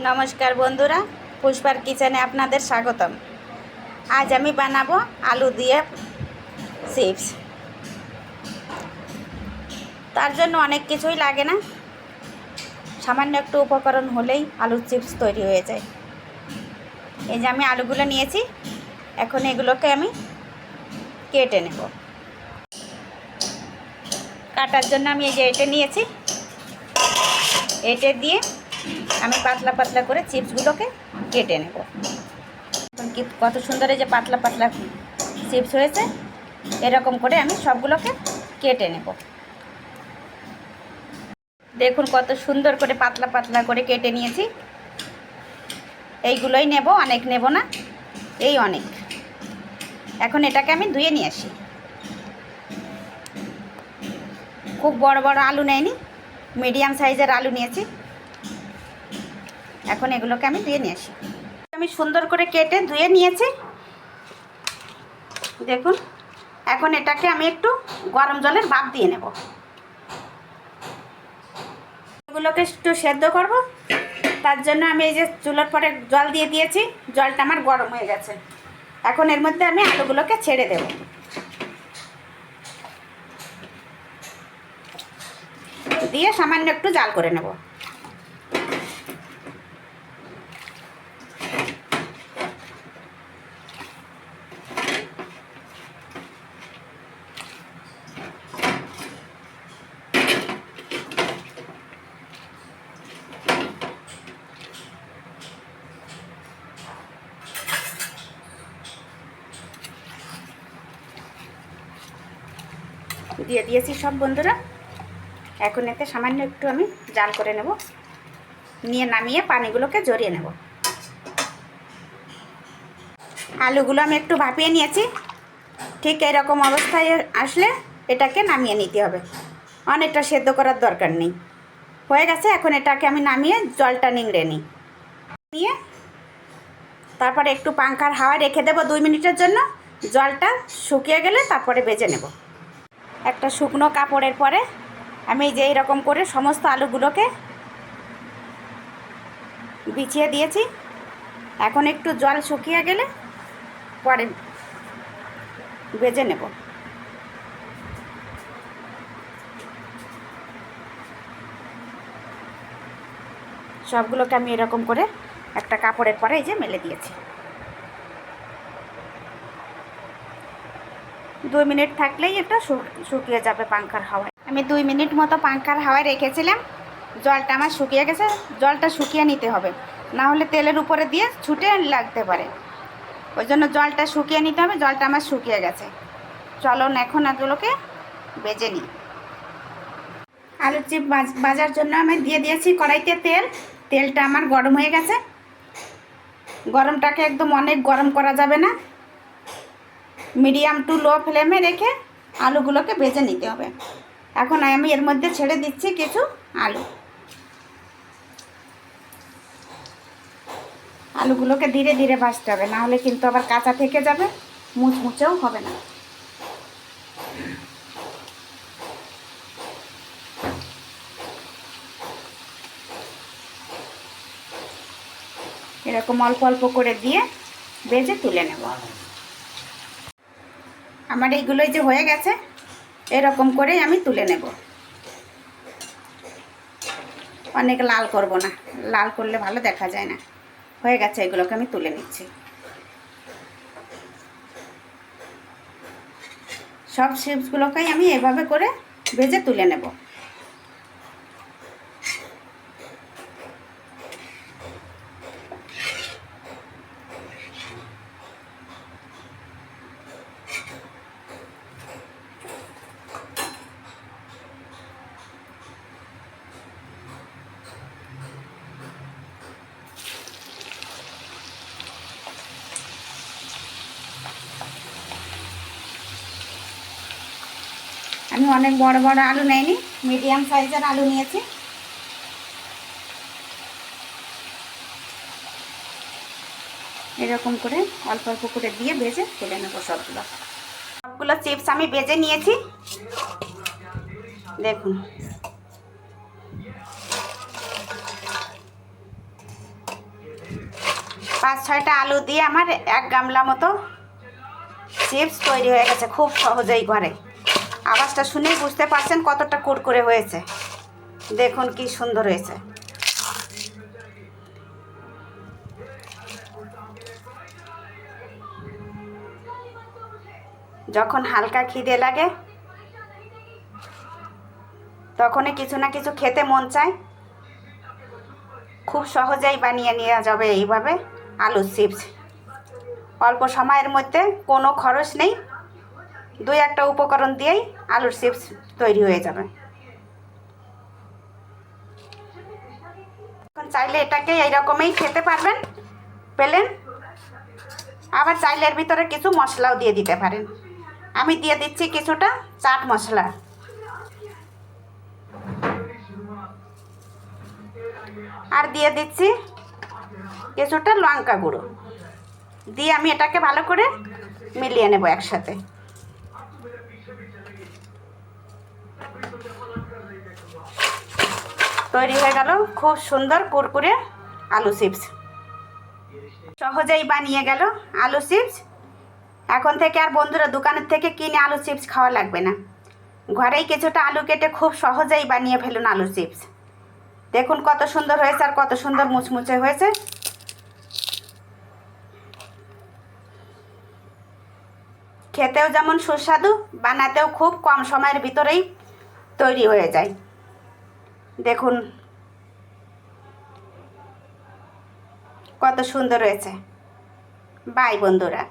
নমস্কার বন্ধুরা, পুষ্পার কিচেনে আপনাদের স্বাগতম। আজ আমি বানাবো আলু দিয়ে চিপস। তার জন্য অনেক কিছুই লাগে না, সামান্য একটু উপকরণ হলেই আলুর চিপস তৈরি হয়ে যায়। এই যে আমি আলুগুলো নিয়েছি, এখন এগুলোকে আমি কেটে নেব। কাটার জন্য আমি এই যে এটা নিয়েছি, এটা দিয়ে আমি পাতলা পাতলা করে চিপসগুলোকে কেটে নেব। কত সুন্দর এই যে পাতলা পাতলা চিপস হয়েছে, এরকম করে আমি সবগুলোকে কেটে নেব। দেখুন কত সুন্দর করে পাতলা পাতলা করে কেটে নিয়েছি। এইগুলোই নেব, অনেক নেব না, এই অনেক। এখন এটাকে আমি ধুয়ে নিয়ে আসি। খুব বড় বড় আলু নেয়নি, মিডিয়াম সাইজের আলু নিয়েছি। এখন এগুলোকে আমি ধুয়ে নিয়ে আসি। আমি সুন্দর করে কেটে ধুয়ে নিয়েছি। দেখুন, এখন এটাকে আমি একটু গরম জলের ভাপ দিয়ে নেব। এগুলোকে একটু সেদ্ধ করব, তার জন্য আমি এই যে চুলার পরে জল দিয়ে দিয়েছি। জলটা আমার গরম হয়ে গেছে। এখন এর মধ্যে আমি আলুগুলোকে ছেড়ে দেব। দিয়ে সামান্য একটু জাল করে নেব। দিয়ে দিয়েছি সব বন্ধুরা। এখন এতে সামান্য একটু আমি জাল করে নেব, নিয়ে নামিয়ে পানিগুলোকে ঝরিয়ে নেব। আলুগুলো আমি একটু ভাপিয়ে নিয়েছি। ঠিক এরকম অবস্থায় আসলে এটাকে নামিয়ে নিতে হবে, অনেকটা সেদ্ধ করার দরকার নেই। হয়ে গেছে, এখন এটাকে আমি নামিয়ে জলটা নিংড়ে নিয়ে তারপরে একটু পাংখার হাওয়ায় রেখে দেবো 2 মিনিটের জন্য। জলটা শুকিয়ে গেলে তারপরে ভেজে নেব। একটা শুকনো কাপড়ের পরে আমি যে এইরকম করে সমস্ত আলুগুলোকে বিছিয়ে দিয়েছি। এখন একটু জল শুকিয়ে গেলে পরে ভেজে নেব। সবগুলোকে আমি এরকম করে একটা কাপড়ের পরে এই যে মেলে দিয়েছি। 2 মিনিট থাকলেই এটা শুকিয়ে যাবে পাংখার হাওয়ায়। আমি 2 মিনিট মতো পাংখার হাওয়ায় রেখেছিলাম। জলটা আমার শুকিয়ে গেছে। জলটা শুকিয়ে নিতে হবে, না হলে তেলের উপরে দিয়ে ছুটে লাগতে পারে। ওই জন্য জলটা শুকিয়ে নিতে হবে। জলটা আমার শুকিয়ে গেছে। চলুন এখন এগুলোকে ভেজে নিই। আলুর চিপ ভাজার জন্য আমি দিয়ে দিয়েছি কড়াইতে তেল। তেলটা আমার গরম হয়ে গেছে। গরমটাকে একদম অনেক গরম করা যাবে না, মিডিয়াম টু লো ফ্লেমে রেখে আলুগুলোকে ভেজে নিতে হবে। এখন আমি এর মধ্যে ছেড়ে দিচ্ছি কিছু আলু। আলুগুলোকে ধীরে ধীরে ভাজতে হবে, না হলে কিন্তু আবার কাঁচা থেকে যাবে, মুচমুচেও হবে না। এরকম অল্প অল্প করে দিয়ে ভেজে তুলে নেব। আমার এইগুলোই যে হয়ে গেছে, এরকম করেই আমি তুলে নেব। অনেক লাল করব না, লাল করলে ভালো দেখা যায় না। হয়ে গেছে, এগুলোকে আমি তুলে নিচ্ছি। সব চিপসগুলোকেই আমি এভাবে করে ভেজে তুলে নেব। আমি অনেক বড় বড় আলু নেইনি, মিডিয়াম সাইজের আলু নিয়েছি। এরকম করে অল্প অল্প করে দিয়ে ভেজে তুলে নেব সবগুলো। সবগুলো চিপস আমি ভেজে নিয়েছি। দেখুন, 5-6টা আলু দিয়ে আমার 1 গামলা মতো চিপস তৈরি হয়ে গেছে খুব সহজেই ঘরে। আওয়াজটা শুনেই বুঝতে পারছেন কতটা কুড়কুড়ে হয়েছে। দেখুন কি সুন্দর হয়েছে। যখন হালকা খিদে লাগে তখনই কিছু না কিছু খেতে মন চায়। খুব সহজেই বানিয়ে নেওয়া যাবে এইভাবে আলুর চিপস। অল্প সময়ের মধ্যে কোনো খরচ নেই, 2-1টা উপকরণ দিয়েই আলুর চিপস তৈরি হয়ে যাবে। এখন চাইলে এটাকে এইরকমই খেতে পারবেন পেলেন, আবার চাইলে এর ভিতরে কিছু মশলাও দিয়ে দিতে পারেন। আমি দিয়ে দিচ্ছি কিছুটা চাট মশলা, আর দিয়ে দিচ্ছি কিছুটা লঙ্কা গুঁড়ো দিয়ে আমি এটাকে ভালো করে মিলিয়ে নেব একসাথে। তৈরি হয়ে গেল খুব সুন্দর কুরকুরে আলু চিপস। সহজেই বানিয়ে গেল আলু চিপস। এখন থেকে আর বন্ধুরা দোকানের থেকে কিনে আলু চিপস খাওয়া লাগবে না, ঘরেই কিছুটা আলু কেটে খুব সহজেই বানিয়ে ফেলুন আলু চিপস। দেখুন কত সুন্দর হয়েছে আর কত সুন্দর মুচমুচে হয়েছে। খেতেও যেমন সুস্বাদু, বানাতেও খুব কম সময়ের ভিতরেই তৈরি হয়ে যায়। দেখুন কত সুন্দর হয়েছে। বাই বন্ধুরা।